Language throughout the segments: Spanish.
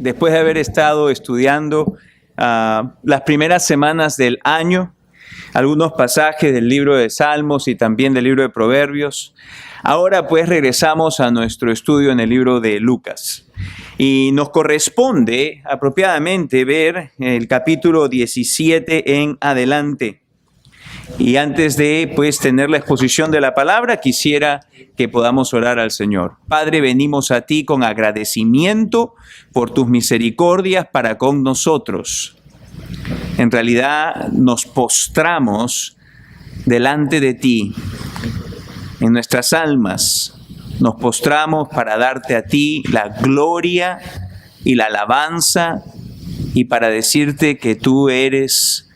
después de haber estado estudiando las primeras semanas del año, algunos pasajes del libro de Salmos y también del libro de Proverbios, ahora pues regresamos a nuestro estudio en el libro de Lucas. Y nos corresponde apropiadamente ver el capítulo 17 en adelante. Y antes de pues tener la exposición de la palabra, quisiera que podamos orar al Señor. Padre, venimos a ti con agradecimiento por tus misericordias para con nosotros. En realidad nos postramos delante de ti, en nuestras almas. Nos postramos para darte a ti la gloria y la alabanza y para decirte que tú eres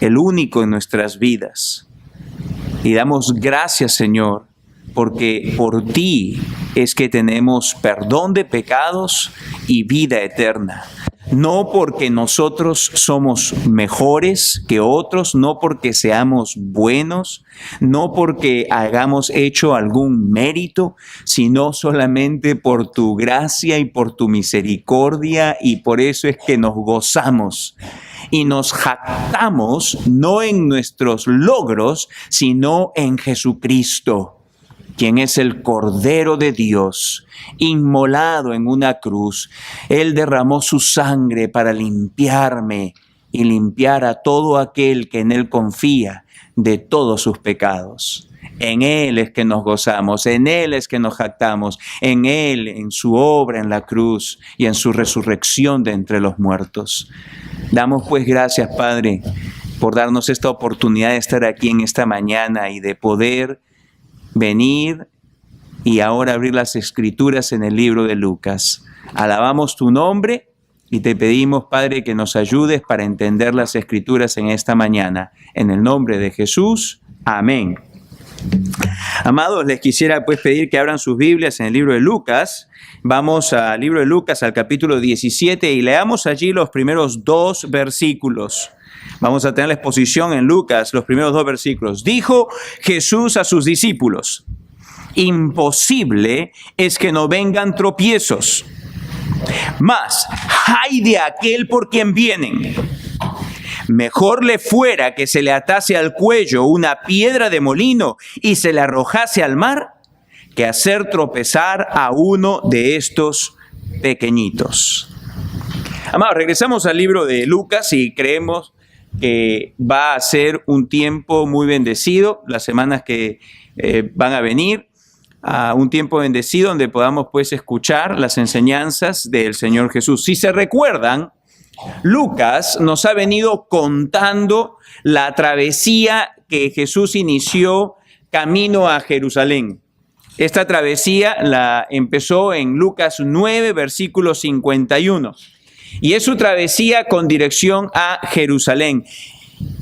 el único en nuestras vidas. Y damos gracias, Señor, porque por ti es que tenemos perdón de pecados y vida eterna. No porque nosotros somos mejores que otros, no porque seamos buenos, no porque hayamos hecho algún mérito, sino solamente por tu gracia y por tu misericordia, y por eso es que nos gozamos y nos jactamos no en nuestros logros, sino en Jesucristo, quien es el Cordero de Dios, inmolado en una cruz. Él derramó su sangre para limpiarme y limpiar a todo aquel que en Él confía de todos sus pecados. En Él es que nos gozamos, en Él es que nos jactamos, en Él, en su obra en la cruz y en su resurrección de entre los muertos. Damos pues gracias, Padre, por darnos esta oportunidad de estar aquí en esta mañana y de poder venir y ahora abrir las Escrituras en el libro de Lucas. Alabamos tu nombre y te pedimos, Padre, que nos ayudes para entender las Escrituras en esta mañana. En el nombre de Jesús, amén. Amados, les quisiera pues pedir que abran sus Biblias en el libro de Lucas. Vamos al libro de Lucas, al capítulo 17, y leamos allí los primeros 2 versículos. Vamos a tener la exposición en Lucas, los primeros 2 versículos. Dijo Jesús a sus discípulos: imposible es que no vengan tropiezos, mas ay de aquel por quien vienen. Mejor le fuera que se le atase al cuello una piedra de molino y se le arrojase al mar, que hacer tropezar a uno de estos pequeñitos. Amados, regresamos al libro de Lucas y creemos que va a ser un tiempo muy bendecido, las semanas que van a venir, un tiempo bendecido donde podamos pues escuchar las enseñanzas del Señor Jesús. Si se recuerdan, Lucas nos ha venido contando la travesía que Jesús inició camino a Jerusalén. Esta travesía la empezó en Lucas 9, versículo 51. Y es su travesía con dirección a Jerusalén.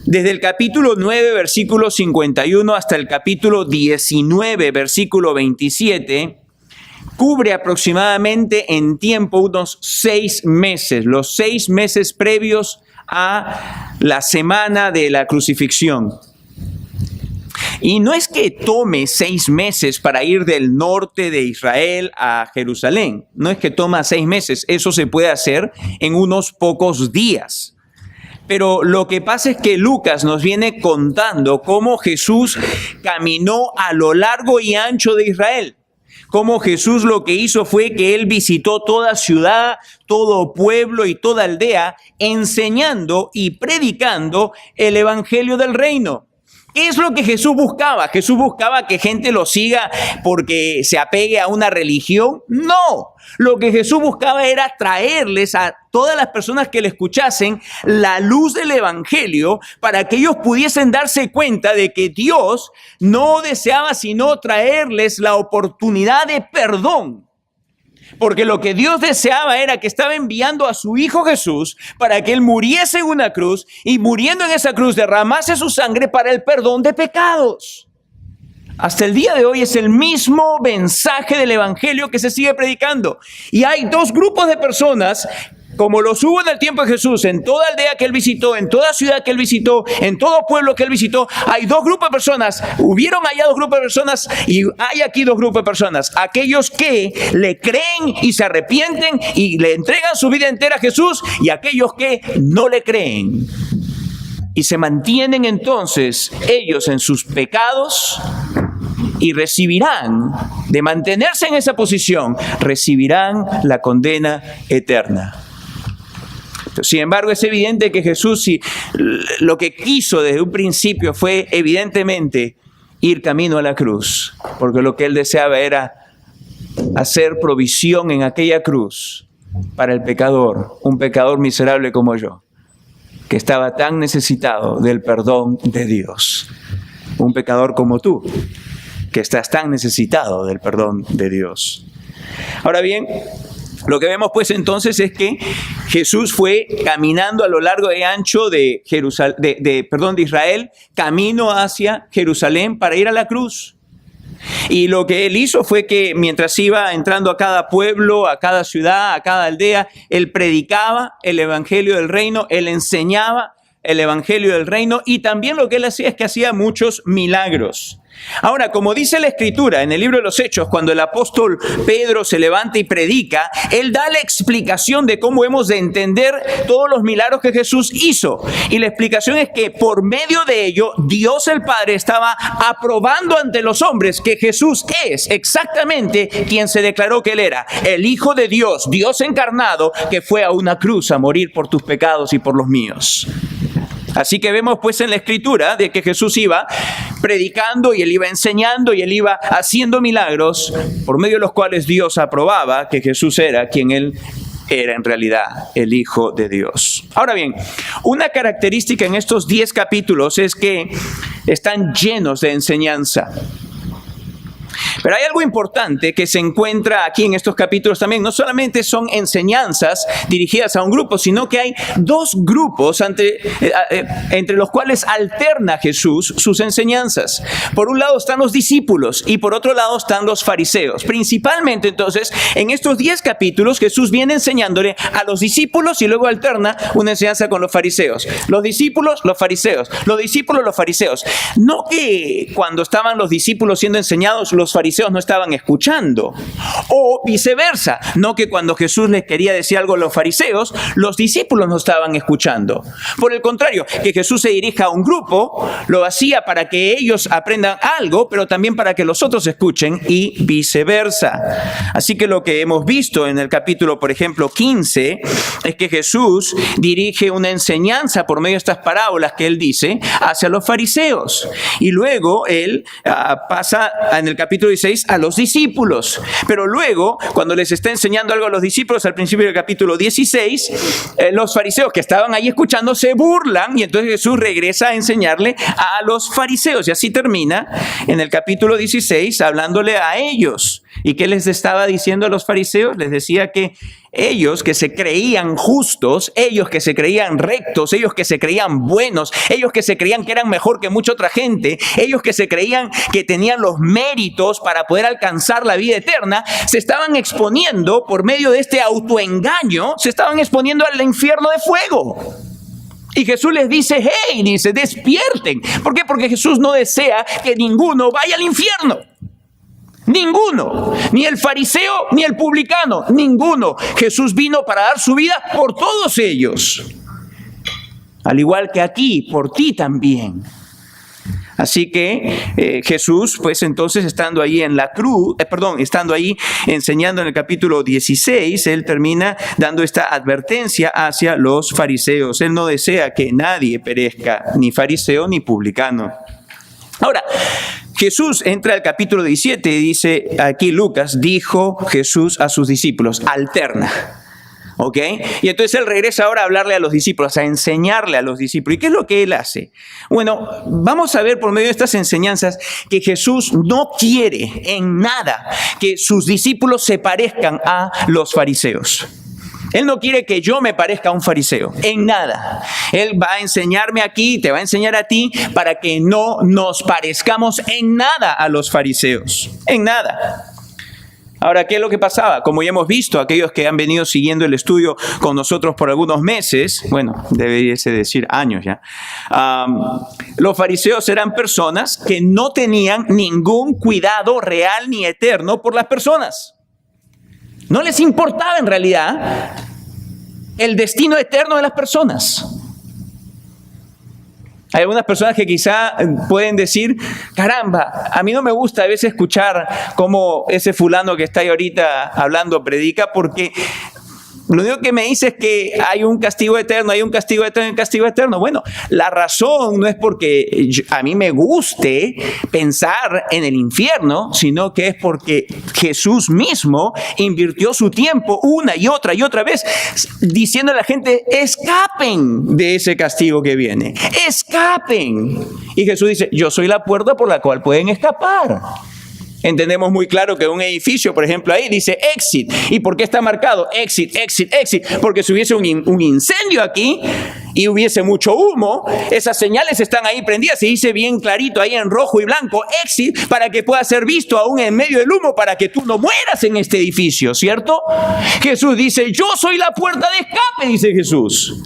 Desde el capítulo 9, versículo 51 hasta el capítulo 19, versículo 27, cubre aproximadamente en tiempo unos 6 meses, los 6 meses previos a la semana de la crucifixión. Y no es que tome 6 meses para ir del norte de Israel a Jerusalén. No es que toma 6 meses. Eso se puede hacer en unos pocos días. Pero lo que pasa es que Lucas nos viene contando cómo Jesús caminó a lo largo y ancho de Israel. Cómo Jesús lo que hizo fue que Él visitó toda ciudad, todo pueblo y toda aldea, enseñando y predicando el evangelio del reino. ¿Qué es lo que Jesús buscaba? ¿Jesús buscaba que gente lo siga porque se apegue a una religión? No. Lo que Jesús buscaba era traerles a todas las personas que le escuchasen la luz del evangelio para que ellos pudiesen darse cuenta de que Dios no deseaba sino traerles la oportunidad de perdón. Porque lo que Dios deseaba era que estaba enviando a su Hijo Jesús para que Él muriese en una cruz y muriendo en esa cruz derramase su sangre para el perdón de pecados. Hasta el día de hoy es el mismo mensaje del evangelio que se sigue predicando. Y hay 2 grupos de personas como los hubo en el tiempo de Jesús, en toda aldea que él visitó, en toda ciudad que él visitó, en todo pueblo que él visitó, hay dos grupos de personas. Hubieron allá dos grupos de personas y hay aquí dos grupos de personas. Aquellos que le creen y se arrepienten y le entregan su vida entera a Jesús, y aquellos que no le creen y se mantienen entonces ellos en sus pecados, y recibirán, de mantenerse en esa posición, recibirán la condena eterna. Sin embargo, es evidente que Jesús, si lo que quiso desde un principio fue evidentemente ir camino a la cruz, porque lo que él deseaba era hacer provisión en aquella cruz para el pecador, un pecador miserable como yo, que estaba tan necesitado del perdón de Dios. Un pecador como tú, que estás tan necesitado del perdón de Dios. Ahora bien, lo que vemos pues entonces es que Jesús fue caminando a lo largo y ancho de Israel, camino hacia Jerusalén para ir a la cruz. Y lo que él hizo fue que mientras iba entrando a cada pueblo, a cada ciudad, a cada aldea, él predicaba el evangelio del reino, él enseñaba el evangelio del reino, y también lo que él hacía es que hacía muchos milagros. Ahora, como dice la Escritura en el libro de los Hechos, cuando el apóstol Pedro se levanta y predica, él da la explicación de cómo hemos de entender todos los milagros que Jesús hizo. Y la explicación es que por medio de ello, Dios el Padre estaba aprobando ante los hombres que Jesús es exactamente quien se declaró que él era, el Hijo de Dios, Dios encarnado, que fue a una cruz a morir por tus pecados y por los míos. Así que vemos pues en la Escritura de que Jesús iba predicando y él iba enseñando y él iba haciendo milagros por medio de los cuales Dios aprobaba que Jesús era quien él era en realidad, el Hijo de Dios. Ahora bien, una característica en estos 10 capítulos es que están llenos de enseñanza. Pero hay algo importante que se encuentra aquí en estos capítulos también. No solamente son enseñanzas dirigidas a un grupo, sino que hay dos grupos entre los cuales alterna Jesús sus enseñanzas. Por un lado están los discípulos y por otro lado están los fariseos. Principalmente entonces en estos 10 capítulos Jesús viene enseñándole a los discípulos y luego alterna una enseñanza con los fariseos. Los discípulos, los fariseos. Los discípulos, los fariseos. No que cuando estaban los discípulos siendo enseñados, los fariseos no estaban escuchando, o viceversa, no que cuando Jesús les quería decir algo a los fariseos, los discípulos no estaban escuchando. Por el contrario, que Jesús se dirija a un grupo, lo hacía para que ellos aprendan algo, pero también para que los otros escuchen y viceversa. Así que lo que hemos visto en el capítulo, por ejemplo, 15, es que Jesús dirige una enseñanza por medio de estas parábolas que él dice hacia los fariseos, y luego él pasa en el capítulo 16 a los discípulos. Pero luego, cuando les está enseñando algo a los discípulos al principio del capítulo 16, los fariseos que estaban ahí escuchando se burlan, y entonces Jesús regresa a enseñarle a los fariseos. Y así termina en el capítulo 16 hablándole a ellos. ¿Y qué les estaba diciendo a los fariseos? Les decía que ellos que se creían justos, ellos que se creían rectos, ellos que se creían buenos, ellos que se creían que eran mejor que mucha otra gente, ellos que se creían que tenían los méritos para poder alcanzar la vida eterna, se estaban exponiendo por medio de este autoengaño, se estaban exponiendo al infierno de fuego. Y Jesús les dice, hey, dice, despierten. ¿Por qué? Porque Jesús no desea que ninguno vaya al infierno. Ninguno, ni el fariseo ni el publicano, ninguno. Jesús vino para dar su vida por todos ellos. Al igual que aquí, por ti también. Así que Jesús, pues entonces estando ahí en la cruz, estando ahí enseñando en el capítulo 16, él termina dando esta advertencia hacia los fariseos. Él no desea que nadie perezca, ni fariseo ni publicano. Ahora, Jesús entra al capítulo 17 y dice aquí Lucas, dijo Jesús a sus discípulos, alterna. ¿Ok? Y entonces él regresa ahora a hablarle a los discípulos, a enseñarle a los discípulos. ¿Y qué es lo que él hace? Bueno, vamos a ver por medio de estas enseñanzas que Jesús no quiere en nada que sus discípulos se parezcan a los fariseos. Él no quiere que yo me parezca a un fariseo, en nada. Él va a enseñarme aquí, te va a enseñar a ti, para que no nos parezcamos en nada a los fariseos, en nada. Ahora, ¿qué es lo que pasaba? Como ya hemos visto, aquellos que han venido siguiendo el estudio con nosotros por algunos meses, bueno, deberíase decir años ya, los fariseos eran personas que no tenían ningún cuidado real ni eterno por las personas. No les importaba en realidad el destino eterno de las personas. Hay algunas personas que quizá pueden decir, caramba, a mí no me gusta a veces escuchar cómo ese fulano que está ahí ahorita hablando predica, porque lo único que me dice es que hay un castigo eterno, hay un castigo eterno, hay un castigo eterno. Bueno, la razón no es porque a mí me guste pensar en el infierno, sino que es porque Jesús mismo invirtió su tiempo una y otra vez diciendo a la gente, escapen de ese castigo que viene, escapen. Y Jesús dice, yo soy la puerta por la cual pueden escapar. Entendemos muy claro que un edificio, por ejemplo, ahí dice exit. ¿Y por qué está marcado exit, exit, exit? Porque si hubiese un incendio aquí y hubiese mucho humo, esas señales están ahí prendidas. Se dice bien clarito ahí en rojo y blanco exit para que pueda ser visto aún en medio del humo para que tú no mueras en este edificio, ¿cierto? Jesús dice, yo soy la puerta de escape, dice Jesús.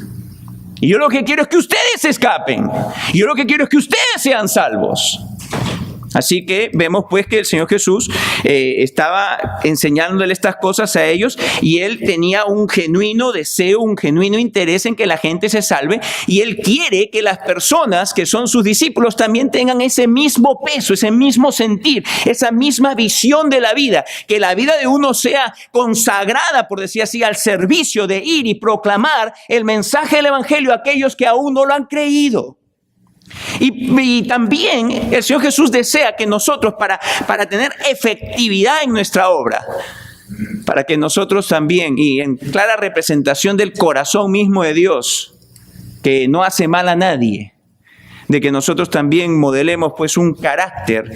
Y yo lo que quiero es que ustedes escapen. Yo lo que quiero es que ustedes sean salvos. Así que vemos pues que el Señor Jesús estaba enseñándole estas cosas a ellos y Él tenía un genuino deseo, un genuino interés en que la gente se salve y Él quiere que las personas que son sus discípulos también tengan ese mismo peso, ese mismo sentir, esa misma visión de la vida, que la vida de uno sea consagrada, por decir así, al servicio de ir y proclamar el mensaje del Evangelio a aquellos que aún no lo han creído. Y también el Señor Jesús desea que nosotros, para tener efectividad en nuestra obra, para que nosotros también, y en clara representación del corazón mismo de Dios, que no hace mal a nadie, de que nosotros también modelemos pues un carácter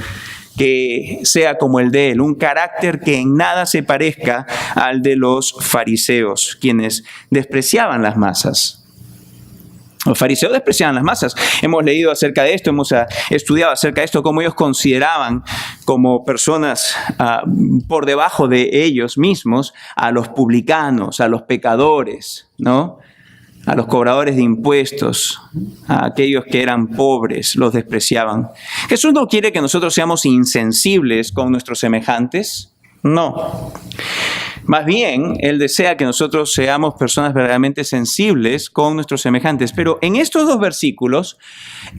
que sea como el de Él, un carácter que en nada se parezca al de los fariseos, quienes despreciaban las masas. Los fariseos despreciaban las masas. Hemos leído acerca de esto, hemos estudiado acerca de esto, cómo ellos consideraban como personas por debajo de ellos mismos a los publicanos, a los pecadores, ¿no? A los cobradores de impuestos, a aquellos que eran pobres, los despreciaban. Jesús no quiere que nosotros seamos insensibles con nuestros semejantes, no. Más bien, Él desea que nosotros seamos personas verdaderamente sensibles con nuestros semejantes. Pero en estos dos versículos,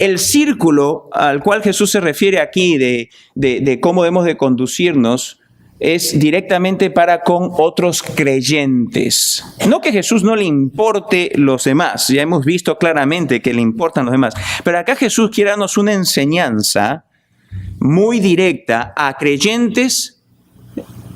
el círculo al cual Jesús se refiere aquí de cómo debemos de conducirnos es directamente para con otros creyentes. No que Jesús no le importe los demás, ya hemos visto claramente que le importan los demás. Pero acá Jesús quiere darnos una enseñanza muy directa a creyentes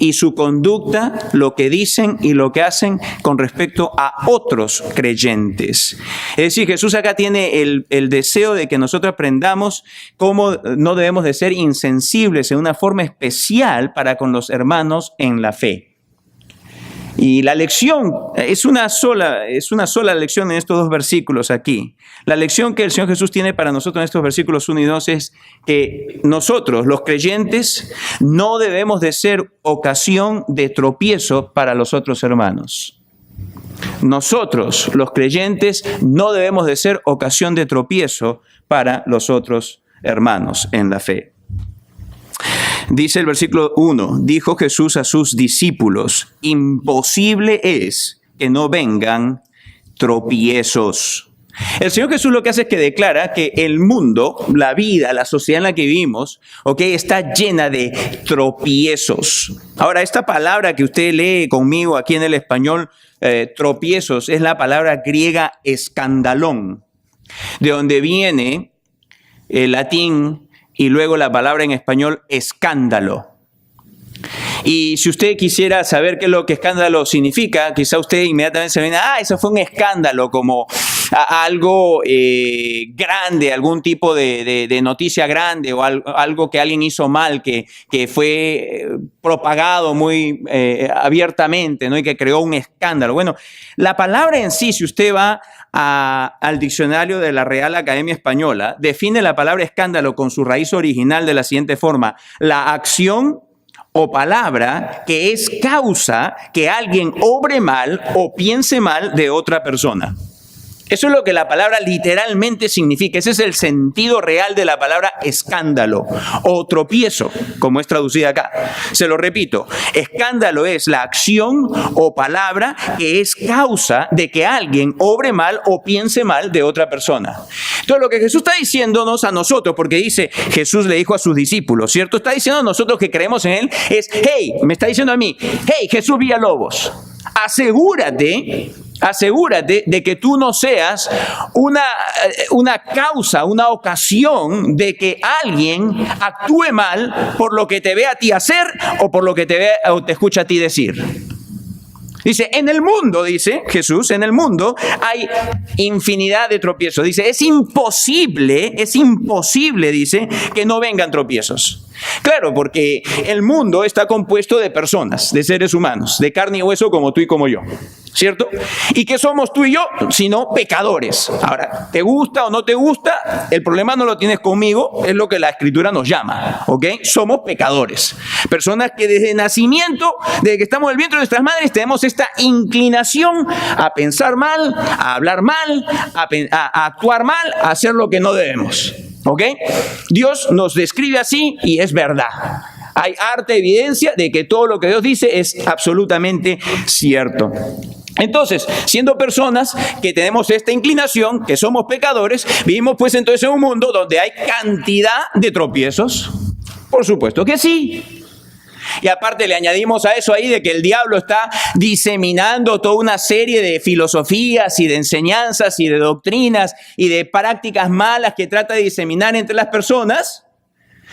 y su conducta, lo que dicen y lo que hacen con respecto a otros creyentes. Es decir, Jesús acá tiene el deseo de que nosotros aprendamos cómo no debemos de ser insensibles en una forma especial para con los hermanos en la fe. Y la lección es una sola lección en estos dos versículos aquí. La lección que el Señor Jesús tiene para nosotros en estos versículos 1 y 2 es que nosotros, los creyentes, no debemos de ser ocasión de tropiezo para los otros hermanos. Nosotros, los creyentes, no debemos de ser ocasión de tropiezo para los otros hermanos en la fe. Dice el versículo 1, dijo Jesús a sus discípulos, imposible es que no vengan tropiezos. El Señor Jesús lo que hace es que declara que el mundo, la vida, la sociedad en la que vivimos, está llena de tropiezos. Ahora, esta palabra que usted lee conmigo aquí en el español, tropiezos, es la palabra griega escandalón, de donde viene el latín y luego la palabra en español escándalo. Y si usted quisiera saber qué es lo que escándalo significa, quizá usted inmediatamente se viene, eso fue un escándalo, como algo grande, algún tipo de noticia grande o algo que alguien hizo mal, que fue propagado muy abiertamente, ¿no? Y que creó un escándalo. Bueno, la palabra en sí, si usted va al diccionario de la Real Academia Española, define la palabra escándalo con su raíz original de la siguiente forma: la acción o palabra que es causa que alguien obre mal o piense mal de otra persona. Eso es lo que la palabra literalmente significa. Ese es el sentido real de la palabra escándalo o tropiezo, como es traducida acá. Se lo repito, escándalo es la acción o palabra que es causa de que alguien obre mal o piense mal de otra persona. Entonces, lo que Jesús está diciéndonos a nosotros, porque dice, Jesús le dijo a sus discípulos, ¿cierto? Está diciendo a nosotros que creemos en Él, es, hey, me está diciendo a mí, hey, Jesús Villalobos, asegúrate de que tú no seas una causa, una ocasión de que alguien actúe mal por lo que te ve a ti hacer o por lo que te ve o te escucha a ti decir. Dice, en el mundo, dice Jesús, en el mundo hay infinidad de tropiezos. Dice, es imposible, dice, que no vengan tropiezos. Claro, porque el mundo está compuesto de personas, de seres humanos, de carne y hueso como tú y como yo, ¿cierto? ¿Y qué somos tú y yo? Sino pecadores. Ahora, ¿te gusta o no te gusta? El problema no lo tienes conmigo, es lo que la Escritura nos llama, ¿ok? Somos pecadores. Personas que desde nacimiento, desde que estamos en el vientre de nuestras madres, tenemos esta inclinación a pensar mal, a hablar mal, a actuar mal, a hacer lo que no debemos. ¿Ok? Dios nos describe así y es verdad. Hay harta evidencia de que todo lo que Dios dice es absolutamente cierto. Entonces, siendo personas que tenemos esta inclinación, que somos pecadores, vivimos pues entonces en un mundo donde hay cantidad de tropiezos. Por supuesto que sí. Y aparte le añadimos a eso ahí de que el diablo está diseminando toda una serie de filosofías y de enseñanzas y de doctrinas y de prácticas malas que trata de diseminar entre las personas.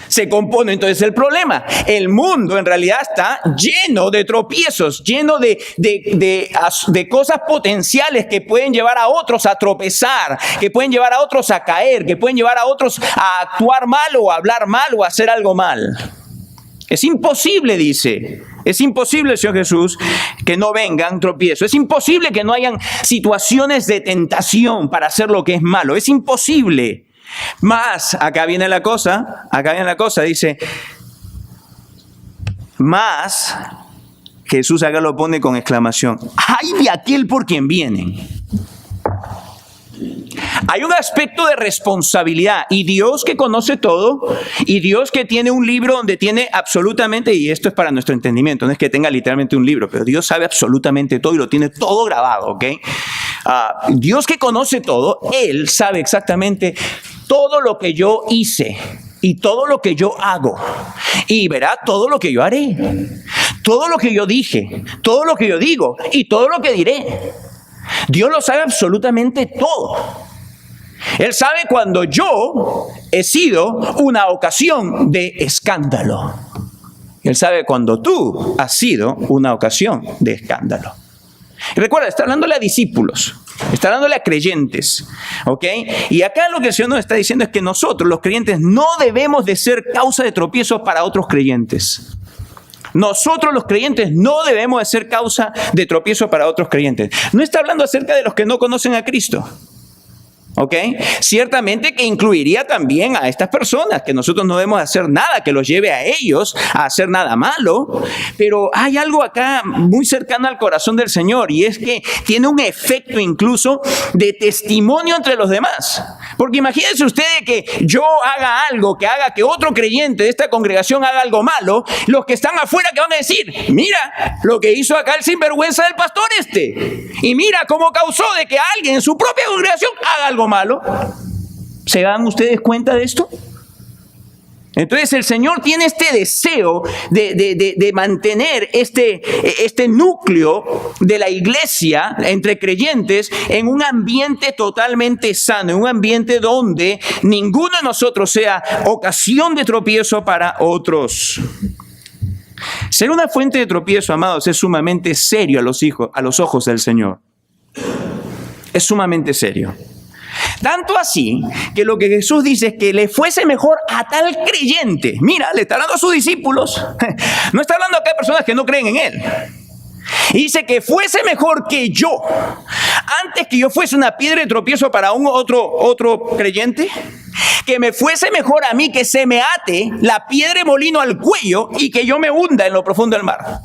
Se compone entonces el problema. El mundo en realidad está lleno de tropiezos, lleno de cosas potenciales que pueden llevar a otros a tropezar, que pueden llevar a otros a caer, que pueden llevar a otros a actuar mal o a hablar mal o a hacer algo mal. Es imposible, dice, es imposible, Señor Jesús, que no vengan tropiezos. Es imposible que no hayan situaciones de tentación para hacer lo que es malo. Es imposible. Más, acá viene la cosa, dice, más, Jesús acá lo pone con exclamación, ¡ay de aquel por quien vienen! Hay un aspecto de responsabilidad y Dios que conoce todo y Dios que tiene un libro donde tiene absolutamente, y esto es para nuestro entendimiento, no es que tenga literalmente un libro, pero Dios sabe absolutamente todo y lo tiene todo grabado, ¿ok? Dios que conoce todo, Él sabe exactamente todo lo que yo hice y todo lo que yo hago y verá todo lo que yo haré, todo lo que yo dije, todo lo que yo digo y todo lo que diré. Dios lo sabe absolutamente todo. Él sabe cuando yo he sido una ocasión de escándalo. Él sabe cuando tú has sido una ocasión de escándalo. Y recuerda, está hablándole a discípulos, está hablándole a creyentes, ¿ok? Y acá lo que el Señor nos está diciendo es que nosotros, los creyentes, no debemos de ser causa de tropiezos para otros creyentes. Nosotros los creyentes no debemos de ser causa de tropiezo para otros creyentes. No está hablando acerca de los que no conocen a Cristo. ¿Ok? Ciertamente que incluiría también a estas personas, que nosotros no debemos hacer nada que los lleve a ellos a hacer nada malo, pero hay algo acá muy cercano al corazón del Señor y es que tiene un efecto incluso de testimonio entre los demás. Porque imagínense ustedes que yo haga algo, que haga que otro creyente de esta congregación haga algo malo, los que están afuera que van a decir, mira lo que hizo acá el sinvergüenza del pastor este, y mira cómo causó de que alguien en su propia congregación haga algo malo. ¿Se dan ustedes cuenta de esto? Entonces el Señor tiene este deseo de mantener este núcleo de la iglesia entre creyentes en un ambiente totalmente sano, en un ambiente donde ninguno de nosotros sea ocasión de tropiezo para otros. Ser una fuente de tropiezo, amados, es sumamente serio a los ojos del Señor. Es sumamente serio. Tanto así que lo que Jesús dice es que le fuese mejor a tal creyente. Mira, le está hablando a sus discípulos. No está hablando acá de personas que no creen en Él. Y dice que fuese mejor que yo, antes que yo fuese una piedra de tropiezo para un otro creyente, que me fuese mejor a mí que se me ate la piedra de molino al cuello y que yo me hunda en lo profundo del mar.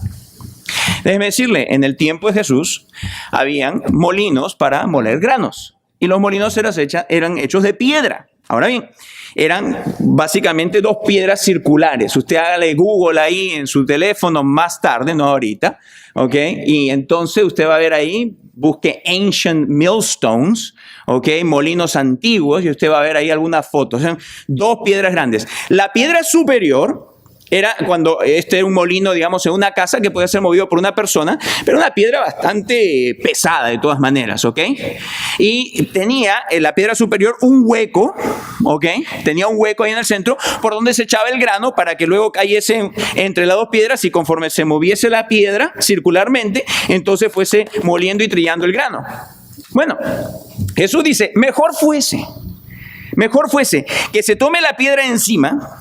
Déjeme decirle, en el tiempo de Jesús habían molinos para moler granos y los molinos eran hechos de piedra. Ahora bien, eran básicamente dos piedras circulares. Usted hágale Google ahí en su teléfono más tarde, no ahorita, ¿ok? Y entonces usted va a ver ahí, busque Ancient Millstones, ¿ok? Molinos antiguos, y usted va a ver ahí algunas fotos. Son dos piedras grandes. La piedra superior era cuando este era un molino, digamos, en una casa que podía ser movido por una persona, pero una piedra bastante pesada de todas maneras, ¿ok? Y tenía en la piedra superior un hueco, ¿ok? Tenía un hueco ahí en el centro por donde se echaba el grano para que luego cayese entre las dos piedras y conforme se moviese la piedra circularmente, entonces fuese moliendo y trillando el grano. Bueno, Jesús dice, mejor fuese que se tome la piedra encima,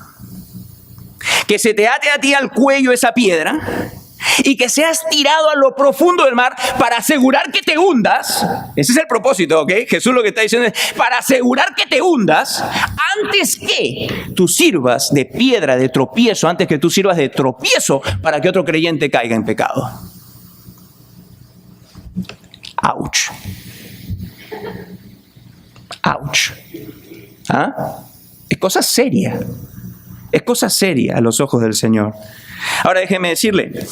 que se te ate a ti al cuello esa piedra y que seas tirado a lo profundo del mar para asegurar que te hundas. Ese es el propósito, ¿ok? Jesús lo que está diciendo es para asegurar que te hundas antes que tú sirvas de piedra de tropiezo, antes que tú sirvas de tropiezo para que otro creyente caiga en pecado. ¡Auch! ¡Auch! ¿Ah? Es cosa seria. Es cosa seria a los ojos del Señor. Ahora déjeme decirle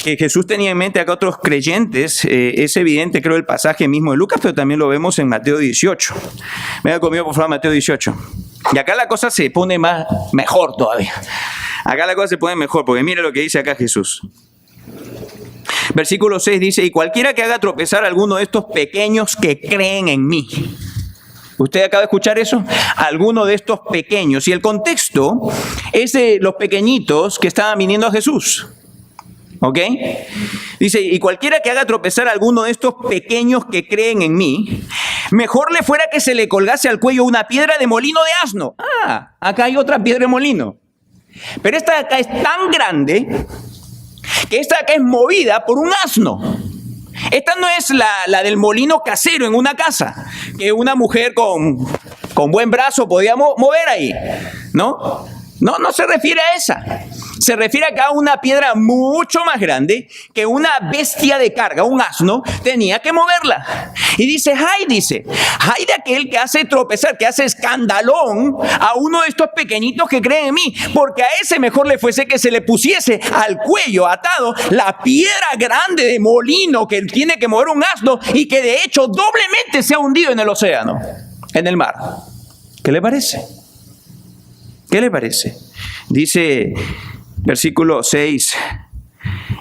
que Jesús tenía en mente acá otros creyentes. Es evidente, creo, el pasaje mismo de Lucas, pero también lo vemos en Mateo 18. Venga conmigo, por favor, Mateo 18. Y acá la cosa se pone mejor todavía. Acá la cosa se pone mejor, porque mire lo que dice acá Jesús. Versículo 6 dice, y cualquiera que haga tropezar a alguno de estos pequeños que creen en mí. ¿Usted acaba de escuchar eso? Alguno de estos pequeños. Y el contexto es de los pequeñitos que estaban viniendo a Jesús. ¿Ok? Dice, y cualquiera que haga tropezar a alguno de estos pequeños que creen en mí, mejor le fuera que se le colgase al cuello una piedra de molino de asno. Ah, acá hay otra piedra de molino. Pero esta de acá es tan grande que esta de acá es movida por un asno. Esta no es la del molino casero en una casa, que una mujer con buen brazo podía mover ahí, ¿no? No se refiere a esa. Se refiere acá a una piedra mucho más grande que una bestia de carga, un asno, tenía que moverla. Y dice, ay de aquel que hace tropezar, que hace escandalón a uno de estos pequeñitos que creen en mí, porque a ese mejor le fuese que se le pusiese al cuello atado la piedra grande de molino que tiene que mover un asno y que de hecho doblemente se ha hundido en el océano, en el mar. ¿Qué le parece? ¿Qué le parece? Dice versículo 6,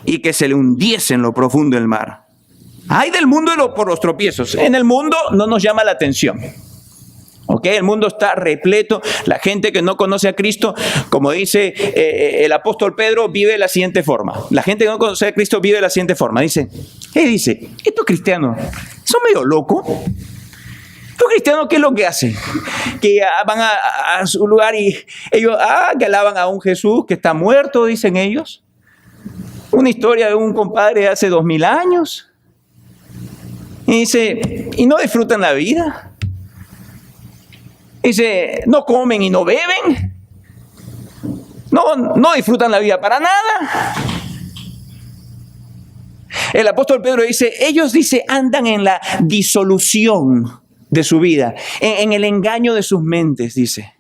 y que se le hundiese en lo profundo del mar. Ay del mundo por los tropiezos. En el mundo no nos llama la atención. ¿Ok? El mundo está repleto. La gente que no conoce a Cristo, como dice el apóstol Pedro, vive de la siguiente forma. La gente que no conoce a Cristo vive de la siguiente forma. Dice, estos cristianos son medio locos. Los cristianos, ¿qué es lo que hacen? Que van a su lugar y ellos que alaban a un Jesús que está muerto, dicen ellos. Una historia de un compadre de hace 2000 años. Y dice, ¿y no disfrutan la vida? Dice, ¿no comen y no beben? No disfrutan la vida para nada. El apóstol Pedro dice, ellos andan en la disolución de su vida, en el engaño de sus mentes, dice.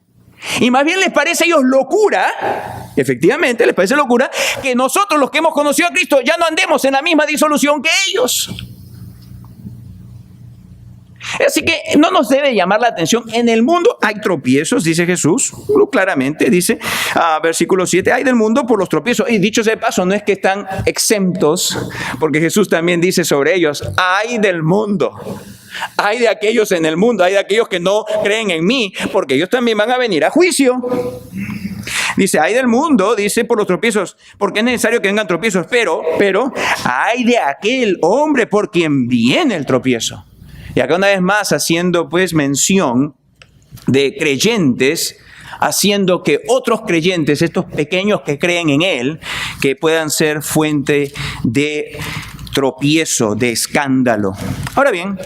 Y más bien les parece a ellos locura, efectivamente les parece locura, que nosotros los que hemos conocido a Cristo ya no andemos en la misma disolución que ellos. Así que no nos debe llamar la atención. En el mundo hay tropiezos, dice Jesús, claramente, dice, versículo 7, hay del mundo por los tropiezos. Y dicho sea de paso, no es que están exentos, porque Jesús también dice sobre ellos, hay del mundo. Hay de aquellos en el mundo, hay de aquellos que no creen en mí, porque ellos también van a venir a juicio. Dice, hay del mundo, dice, por los tropiezos, porque es necesario que vengan tropiezos, pero, hay de aquel hombre por quien viene el tropiezo. Y acá una vez más haciendo pues mención de creyentes, haciendo que otros creyentes, estos pequeños que creen en Él, que puedan ser fuente de tropiezo, de escándalo. Ahora bien,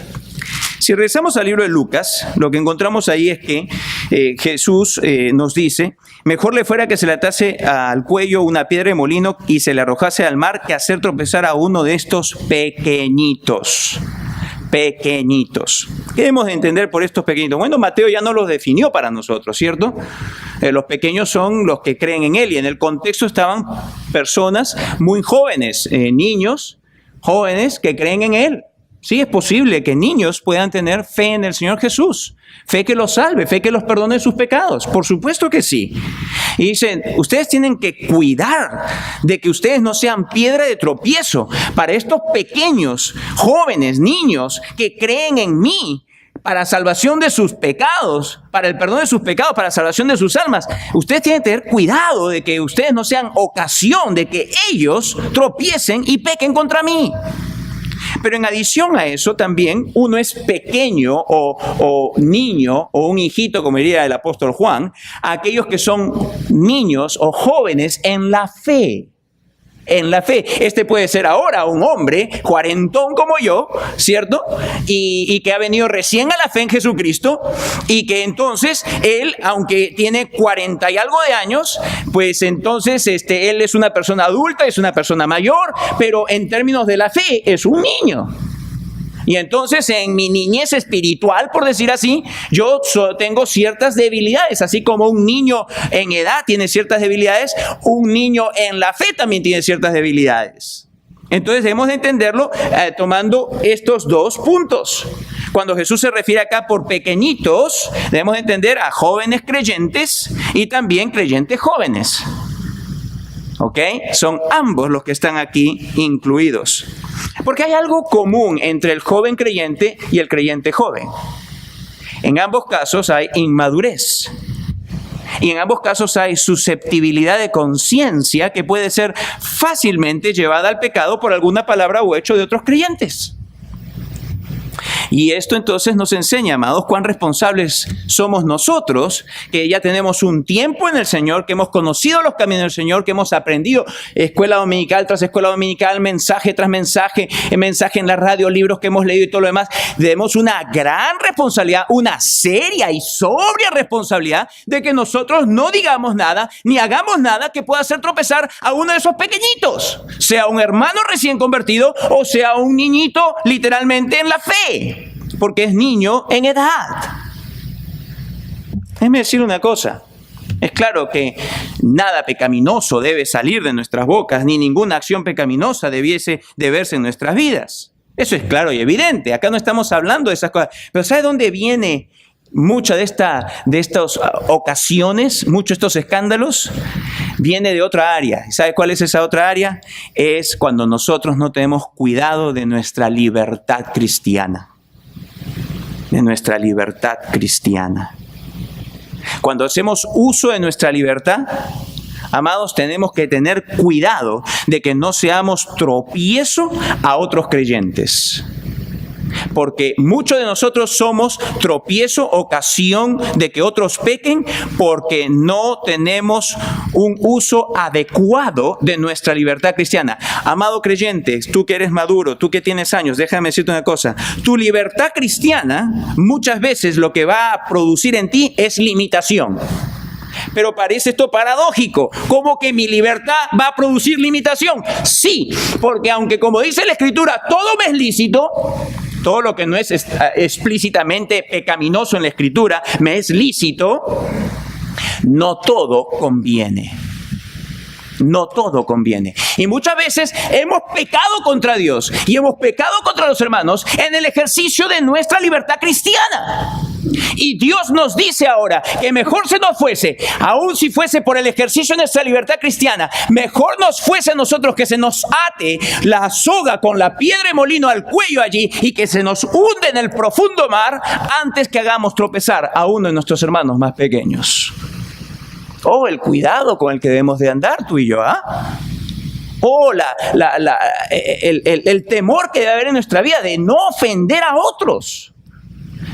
si regresamos al libro de Lucas, lo que encontramos ahí es que Jesús nos dice, mejor le fuera que se le atase al cuello una piedra de molino y se le arrojase al mar que hacer tropezar a uno de estos pequeñitos. Pequeñitos. ¿Qué debemos de entender por estos pequeñitos? Bueno, Mateo ya no los definió para nosotros, ¿cierto? Los pequeños son los que creen en Él, y en el contexto estaban personas muy jóvenes, niños jóvenes que creen en Él. Sí, es posible que niños puedan tener fe en el Señor Jesús, fe que los salve, fe que los perdone sus pecados. Por supuesto que sí. Y dicen, ustedes tienen que cuidar de que ustedes no sean piedra de tropiezo para estos pequeños, jóvenes, niños que creen en mí para salvación de sus pecados, para el perdón de sus pecados, para la salvación de sus almas. Ustedes tienen que tener cuidado de que ustedes no sean ocasión de que ellos tropiecen y pequen contra mí. Pero en adición a eso también uno es pequeño o niño o un hijito, como diría el apóstol Juan, a aquellos que son niños o jóvenes en la fe. En la fe. Este puede ser ahora un hombre cuarentón como yo, ¿cierto? Y que ha venido recién a la fe en Jesucristo, y que entonces él, aunque tiene 40 y algo de años, pues entonces él es una persona adulta, es una persona mayor, pero en términos de la fe es un niño. Y entonces en mi niñez espiritual, por decir así, yo tengo ciertas debilidades, así como un niño en edad tiene ciertas debilidades, un niño en la fe también tiene ciertas debilidades. Entonces debemos de entenderlo tomando estos dos puntos. Cuando Jesús se refiere acá por pequeñitos, debemos de entender a jóvenes creyentes y también creyentes jóvenes. ¿Ok? Son ambos los que están aquí incluidos. Porque hay algo común entre el joven creyente y el creyente joven. En ambos casos hay inmadurez. Y en ambos casos hay susceptibilidad de conciencia que puede ser fácilmente llevada al pecado por alguna palabra o hecho de otros creyentes. Y esto entonces nos enseña, amados, cuán responsables somos nosotros, que ya tenemos un tiempo en el Señor, que hemos conocido los caminos del Señor, que hemos aprendido escuela dominical tras escuela dominical, mensaje tras mensaje, mensaje en la radio, libros que hemos leído y todo lo demás. Tenemos una gran responsabilidad, una seria y sobria responsabilidad de que nosotros no digamos nada, ni hagamos nada que pueda hacer tropezar a uno de esos pequeñitos, sea un hermano recién convertido o sea un niñito literalmente en la fe. Porque es niño en edad. Déjeme decir una cosa. Es claro que nada pecaminoso debe salir de nuestras bocas, ni ninguna acción pecaminosa debiese de verse en nuestras vidas. Eso es claro y evidente. Acá no estamos hablando de esas cosas. Pero ¿sabe dónde viene mucha de estas ocasiones, muchos de estos escándalos? Viene de otra área. ¿Sabe cuál es esa otra área? Es cuando nosotros no tenemos cuidado de nuestra libertad cristiana. De nuestra libertad cristiana. Cuando hacemos uso de nuestra libertad, amados, tenemos que tener cuidado de que no seamos tropiezo a otros creyentes. Porque muchos de nosotros somos tropiezo, ocasión de que otros pequen, porque no tenemos un uso adecuado de nuestra libertad cristiana. Amado creyente, tú que eres maduro, tú que tienes años, déjame decirte una cosa. Tu libertad cristiana muchas veces lo que va a producir en ti es limitación. Pero parece esto paradójico. ¿Cómo que mi libertad va a producir limitación? Sí, porque aunque como dice la Escritura, todo me es lícito, todo lo que no es explícitamente pecaminoso en la Escritura me es lícito, no todo conviene. No todo conviene. Y muchas veces hemos pecado contra Dios y hemos pecado contra los hermanos en el ejercicio de nuestra libertad cristiana. Y Dios nos dice ahora que mejor se nos fuese, aun si fuese por el ejercicio de nuestra libertad cristiana, mejor nos fuese a nosotros que se nos ate la soga con la piedra de molino al cuello allí y que se nos hunde en el profundo mar antes que hagamos tropezar a uno de nuestros hermanos más pequeños. Oh, el cuidado con el que debemos de andar tú y yo, ¿ah? Oh, el temor que debe haber en nuestra vida de no ofender a otros,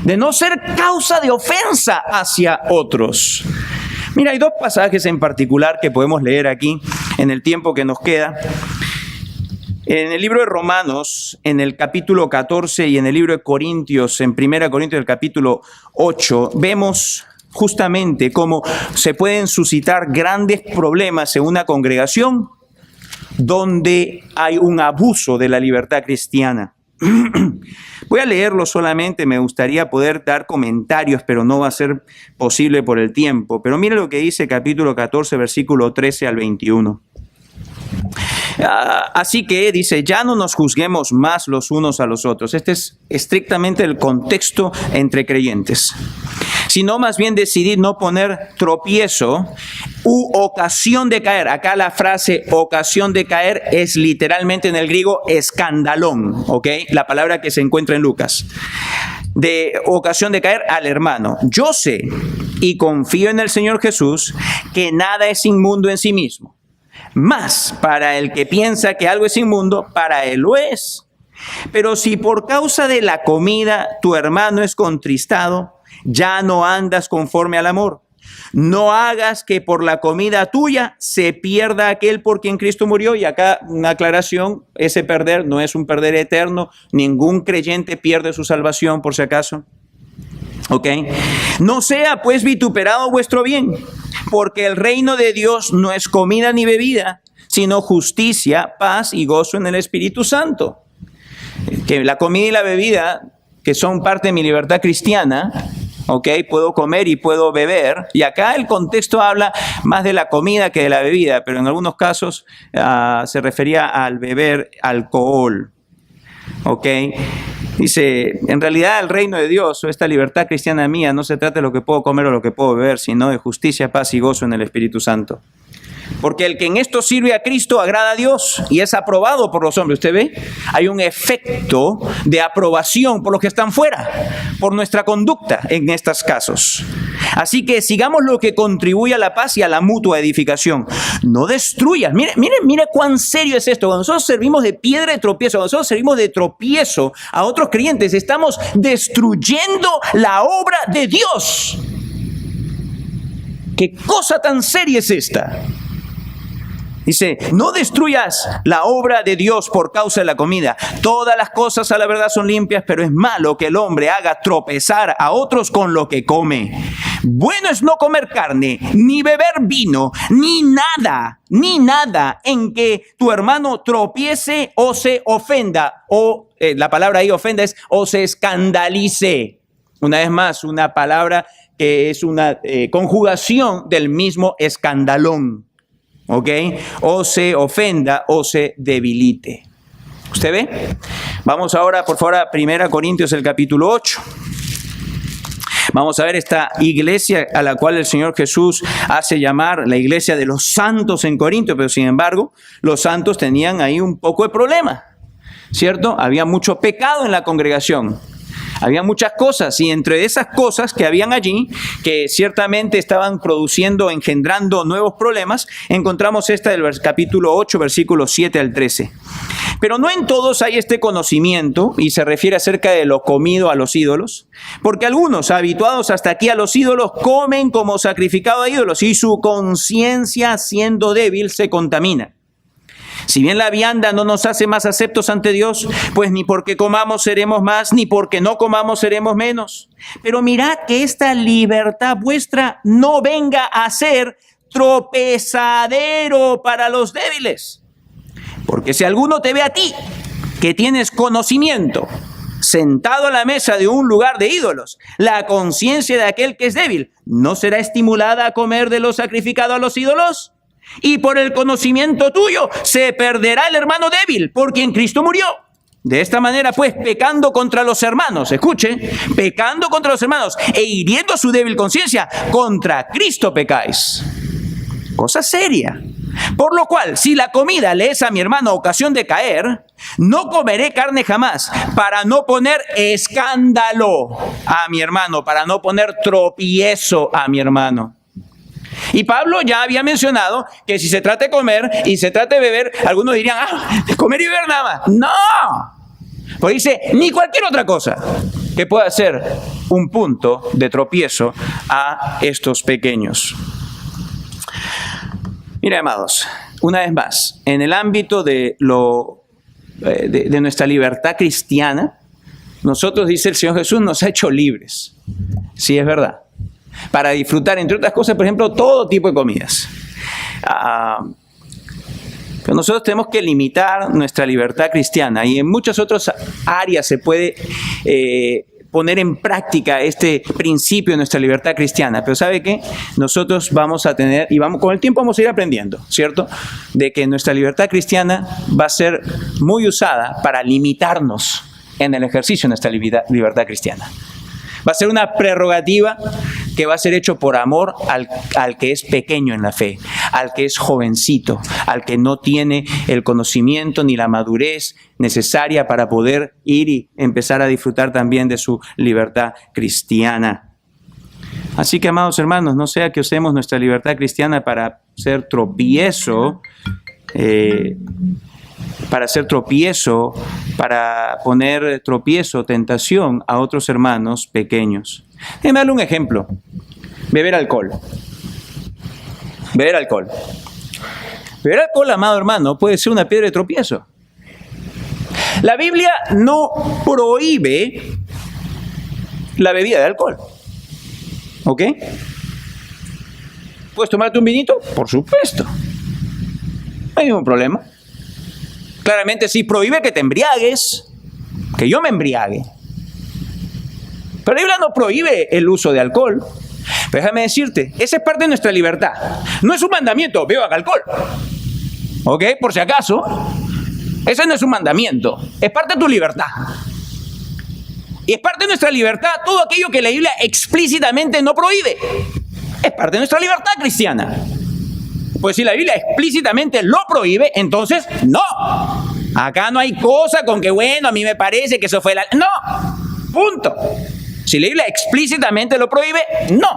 de no ser causa de ofensa hacia otros. Mira, hay dos pasajes en particular que podemos leer aquí en el tiempo que nos queda. En el libro de Romanos, en el capítulo 14, y en el libro de Corintios, en 1 Corintios, el capítulo 8, vemos justamente cómo se pueden suscitar grandes problemas en una congregación donde hay un abuso de la libertad cristiana. Voy a leerlo solamente, me gustaría poder dar comentarios, pero no va a ser posible por el tiempo. Pero mire lo que dice capítulo 14, versículo 13 al 21. Así que dice, ya no nos juzguemos más los unos a los otros. Este es estrictamente el contexto entre creyentes. Sino más bien decidid no poner tropiezo u ocasión de caer. Acá la frase ocasión de caer es literalmente en el griego escandalón, ¿ok? La palabra que se encuentra en Lucas. De ocasión de caer al hermano. Yo sé y confío en el Señor Jesús que nada es inmundo en sí mismo. Mas para el que piensa que algo es inmundo, para él lo es. Pero si por causa de la comida tu hermano es contristado, ya no andas conforme al amor. No hagas que por la comida tuya se pierda aquel por quien Cristo murió. Y acá una aclaración, ese perder no es un perder eterno. Ningún creyente pierde su salvación, por si acaso. ¿Ok? No sea pues vituperado vuestro bien, porque el reino de Dios no es comida ni bebida, sino justicia, paz y gozo en el Espíritu Santo. Que la comida y la bebida, que son parte de mi libertad cristiana, ¿ok? Puedo comer y puedo beber. Y acá el contexto habla más de la comida que de la bebida, pero en algunos casos se refería al beber alcohol, ¿ok? Dice, en realidad el reino de Dios o esta libertad cristiana mía no se trata de lo que puedo comer o lo que puedo beber, sino de justicia, paz y gozo en el Espíritu Santo. Porque el que en esto sirve a Cristo agrada a Dios y es aprobado por los hombres. ¿Usted ve? Hay un efecto de aprobación por los que están fuera, por nuestra conducta en estos casos. Así que sigamos lo que contribuye a la paz y a la mutua edificación. No destruyas. Mire cuán serio es esto. Cuando nosotros servimos de piedra de tropiezo, cuando nosotros servimos de tropiezo a otros creyentes, estamos destruyendo la obra de Dios. ¿Qué cosa tan seria es esta? Dice, no destruyas la obra de Dios por causa de la comida. Todas las cosas a la verdad son limpias, pero es malo que el hombre haga tropezar a otros con lo que come. Bueno es no comer carne, ni beber vino, ni nada en que tu hermano tropiece o se ofenda. O la palabra ahí ofenda es o se escandalice. Una vez más, una palabra que es una conjugación del mismo escandalón. ¿Ok? O se ofenda o se debilite. ¿Usted ve? Vamos ahora, por favor, a 1 Corintios, el capítulo 8. Vamos a ver esta iglesia a la cual el Señor Jesús hace llamar la iglesia de los santos en Corinto, pero sin embargo, los santos tenían ahí un poco de problema, ¿cierto? Había mucho pecado en la congregación. Había muchas cosas y entre esas cosas que habían allí, que ciertamente estaban produciendo, engendrando nuevos problemas, encontramos esta del capítulo 8, versículos 7 al 13. Pero no en todos hay este conocimiento, y se refiere acerca de lo comido a los ídolos, porque algunos, habituados hasta aquí a los ídolos, comen como sacrificado a ídolos, y su conciencia, siendo débil, se contamina. Si bien la vianda no nos hace más aceptos ante Dios, pues ni porque comamos seremos más, ni porque no comamos seremos menos. Pero mirad que esta libertad vuestra no venga a ser tropezadero para los débiles. Porque si alguno te ve a ti, que tienes conocimiento, sentado a la mesa de un lugar de ídolos, la conciencia de aquel que es débil, ¿no será estimulada a comer de lo sacrificado a los ídolos? Y por el conocimiento tuyo se perderá el hermano débil por quien Cristo murió. De esta manera, pues, pecando contra los hermanos, escuche, pecando contra los hermanos e hiriendo su débil conciencia, contra Cristo pecáis. Cosa seria. Por lo cual, si la comida le es a mi hermano ocasión de caer, no comeré carne jamás, para no poner escándalo a mi hermano, para no poner tropiezo a mi hermano. Y Pablo ya había mencionado que si se trata de comer y se trata de beber, algunos dirían, comer y beber nada más. ¡No! Pues dice, ni cualquier otra cosa que pueda ser un punto de tropiezo a estos pequeños. Mira, amados, una vez más, en el ámbito de nuestra libertad cristiana, nosotros, dice el Señor Jesús, nos ha hecho libres. Sí, es verdad. para disfrutar, entre otras cosas, por ejemplo, todo tipo de comidas. Pero nosotros tenemos que limitar nuestra libertad cristiana y en muchas otras áreas se puede poner en práctica este principio de nuestra libertad cristiana. Pero ¿sabe qué? Nosotros vamos a tener, y con el tiempo vamos a ir aprendiendo, ¿cierto? De que nuestra libertad cristiana va a ser muy usada para limitarnos en el ejercicio de nuestra libertad cristiana. Va a ser una prerrogativa que va a ser hecho por amor al que es pequeño en la fe, al que es jovencito, al que no tiene el conocimiento ni la madurez necesaria para poder ir y empezar a disfrutar también de su libertad cristiana. Así que, amados hermanos, no sea que usemos nuestra libertad cristiana para ser tropiezo, para poner tropiezo, tentación a otros hermanos pequeños. Déjeme darle un ejemplo. Beber alcohol. Beber alcohol, amado hermano, puede ser una piedra de tropiezo. La Biblia no prohíbe la bebida de alcohol. ¿Ok? ¿Puedes tomarte un vinito? Por supuesto. No hay ningún problema. Claramente sí prohíbe que te embriagues, que yo me embriague. Pero la Biblia no prohíbe el uso de alcohol. Pero déjame decirte, esa es parte de nuestra libertad. No es un mandamiento, beba alcohol. ¿Ok? Por si acaso, ese no es un mandamiento. Es parte de tu libertad. Y es parte de nuestra libertad todo aquello que la Biblia explícitamente no prohíbe. Es parte de nuestra libertad cristiana. Pues si la Biblia explícitamente lo prohíbe, entonces no. Acá no hay cosa con que, bueno, a mí me parece que eso fue la... No, punto. Si la Biblia explícitamente lo prohíbe, no.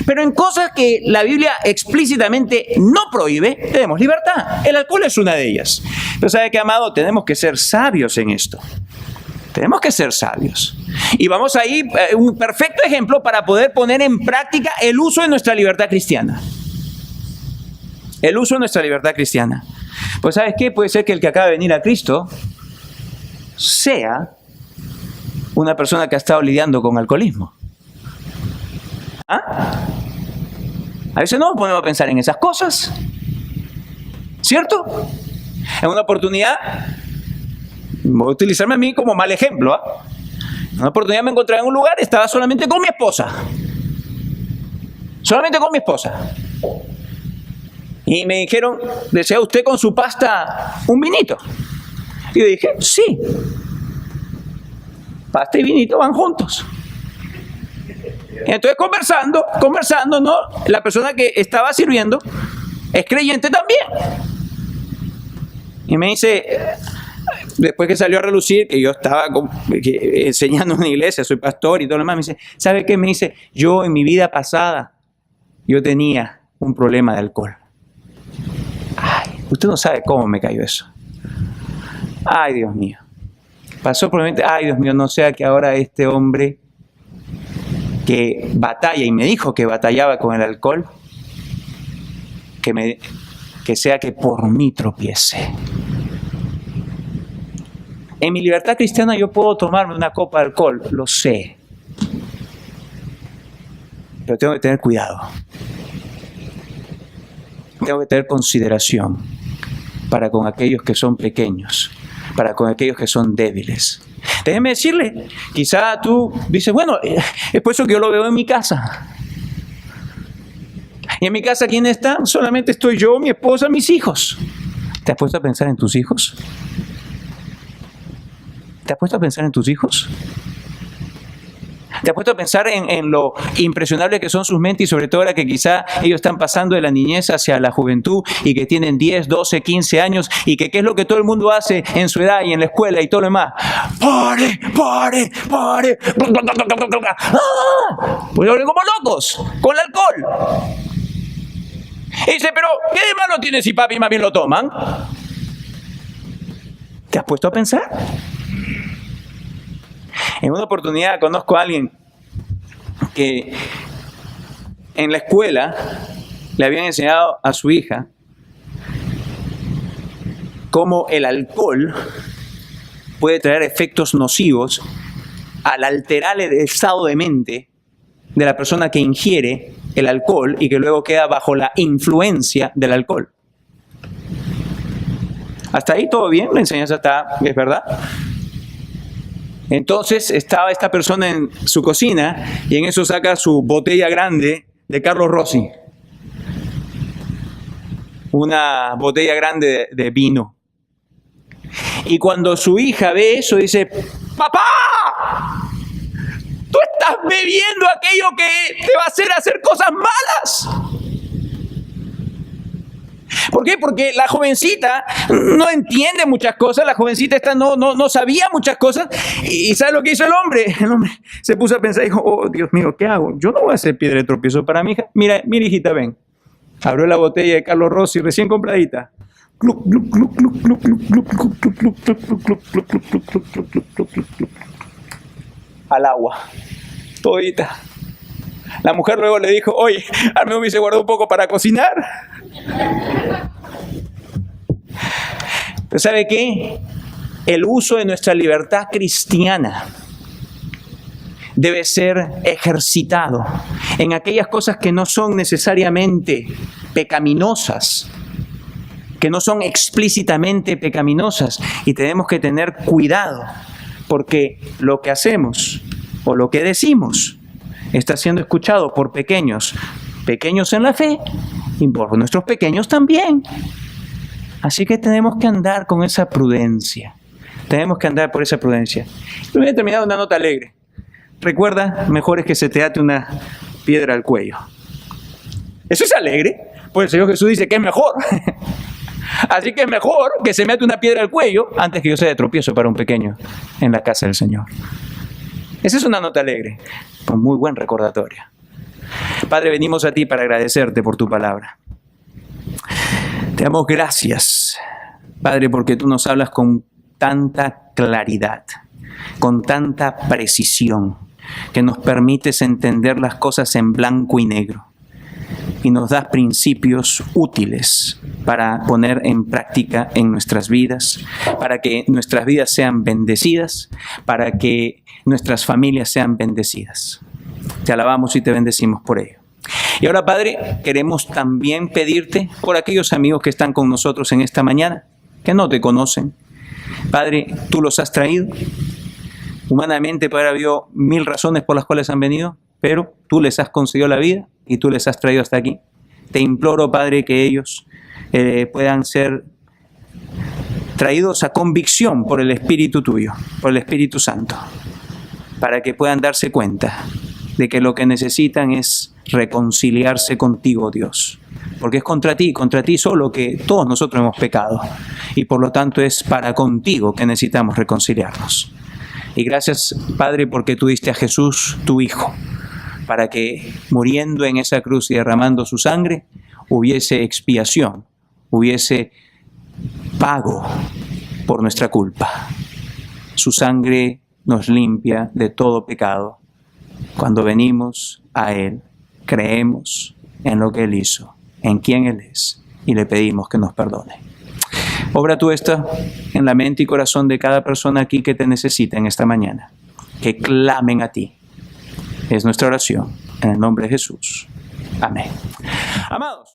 Pero en cosas que la Biblia explícitamente no prohíbe, tenemos libertad. El alcohol es una de ellas. Pero ¿sabe qué, amado? Tenemos que ser sabios en esto. Tenemos que ser sabios. Y vamos a ir un perfecto ejemplo para poder poner en práctica el uso de nuestra libertad cristiana. El uso de nuestra libertad cristiana. Pues ¿sabes qué? Puede ser que el que acaba de venir a Cristo sea una persona que ha estado lidiando con alcoholismo. ¿Ah? A veces no nos ponemos a pensar en esas cosas. ¿Cierto? En una oportunidad, voy a utilizarme a mí como mal ejemplo. En una oportunidad me encontré en un lugar, estaba solamente con mi esposa. Solamente con mi esposa. Y me dijeron, ¿desea usted con su pasta un vinito? Y yo dije, sí. Pasta y vinito van juntos. Y entonces conversando, ¿no? La persona que estaba sirviendo es creyente también. Y me dice, después que salió a relucir, que yo estaba enseñando en una iglesia, soy pastor y todo lo demás, me dice, ¿sabe qué? Me dice, yo en mi vida pasada, yo tenía un problema de alcohol. Ay, usted no sabe cómo me cayó eso. Ay, Dios mío. Pasó probablemente, ay, Dios mío, no sea que ahora este hombre que batalla, y me dijo que batallaba con el alcohol, que sea que por mí tropiece. En mi libertad cristiana yo puedo tomarme una copa de alcohol, lo sé. Pero tengo que tener cuidado. Tengo que tener consideración para con aquellos que son pequeños, para con aquellos que son débiles. Déjeme decirle, quizá tú dices, bueno, es por eso que yo lo veo en mi casa. Y en mi casa, ¿quién está? Solamente estoy yo, mi esposa, mis hijos. ¿Te has puesto a pensar en tus hijos? ¿Te has puesto a pensar en tus hijos? ¿Te has puesto a pensar en lo impresionable que son sus mentes y sobre todo ahora que quizá ellos están pasando de la niñez hacia la juventud y que tienen 10, 12, 15 años y que qué es lo que todo el mundo hace en su edad y en la escuela y todo lo demás? ¡Pare! Pues hablan como locos con el alcohol. Y dice, pero ¿qué de malo tiene si papi y mami lo toman? ¿Te has puesto a pensar? En una oportunidad conozco a alguien que en la escuela le habían enseñado a su hija cómo el alcohol puede traer efectos nocivos al alterar el estado de mente de la persona que ingiere el alcohol y que luego queda bajo la influencia del alcohol. Hasta ahí todo bien, la enseñanza es verdad. Entonces estaba esta persona en su cocina y en eso saca su botella grande de Carlo Rossi. Una botella grande de vino. Y cuando su hija ve eso, dice: ¡Papá! ¡Tú estás bebiendo aquello que te va a hacer cosas malas! ¿Por qué? Porque la jovencita no entiende muchas cosas, la jovencita esta no sabía muchas cosas. ¿Y sabe lo que hizo el hombre? El hombre se puso a pensar y dijo: oh, Dios mío, ¿qué hago? Yo no voy a hacer piedra de tropiezo para mi hija. Mira, hijita, ven. Abrió la botella de Carlo Rossi recién compradita. Al agua. Todita. La mujer luego le dijo: oye, al menos me hubiese guardado un poco para cocinar. Pero ¿sabe qué? El uso de nuestra libertad cristiana debe ser ejercitado en aquellas cosas que no son necesariamente pecaminosas, que no son explícitamente pecaminosas, y tenemos que tener cuidado porque lo que hacemos o lo que decimos está siendo escuchado por pequeños en la fe y por nuestros pequeños también. Así que tenemos que andar con esa prudencia. Tenemos que andar por esa prudencia. Voy a terminar una nota alegre. Recuerda, mejor es que se te ate una piedra al cuello. Eso es alegre, pues el Señor Jesús dice que es mejor. Así que es mejor que se me ate una piedra al cuello antes que yo sea de tropiezo para un pequeño en la casa del Señor. Esa es una nota alegre, con muy buen recordatorio. Padre, venimos a ti para agradecerte por tu palabra. Te damos gracias, Padre, porque tú nos hablas con tanta claridad, con tanta precisión, que nos permites entender las cosas en blanco y negro y nos das principios útiles para poner en práctica en nuestras vidas, para que nuestras vidas sean bendecidas, para que nuestras familias sean bendecidas. Te alabamos y te bendecimos por ello. Y ahora, Padre, queremos también pedirte por aquellos amigos que están con nosotros en esta mañana, que no te conocen. Padre, tú los has traído. Humanamente, Padre, ha habido 1000 razones por las cuales han venido, pero tú les has concedido la vida y tú les has traído hasta aquí. Te imploro, Padre, que ellos puedan ser traídos a convicción por el Espíritu tuyo, por el Espíritu Santo, para que puedan darse cuenta de que lo que necesitan es reconciliarse contigo, Dios. Porque es contra ti solo que todos nosotros hemos pecado. Y por lo tanto es para contigo que necesitamos reconciliarnos. Y gracias, Padre, porque tú diste a Jesús, tu Hijo, para que muriendo en esa cruz y derramando su sangre, hubiese expiación, hubiese pago por nuestra culpa. Su sangre nos limpia de todo pecado. Cuando venimos a Él, creemos en lo que Él hizo, en quién Él es, y le pedimos que nos perdone. Obra tú esta en la mente y corazón de cada persona aquí que te necesita en esta mañana, que clamen a ti. Es nuestra oración, en el nombre de Jesús. Amén. Amados.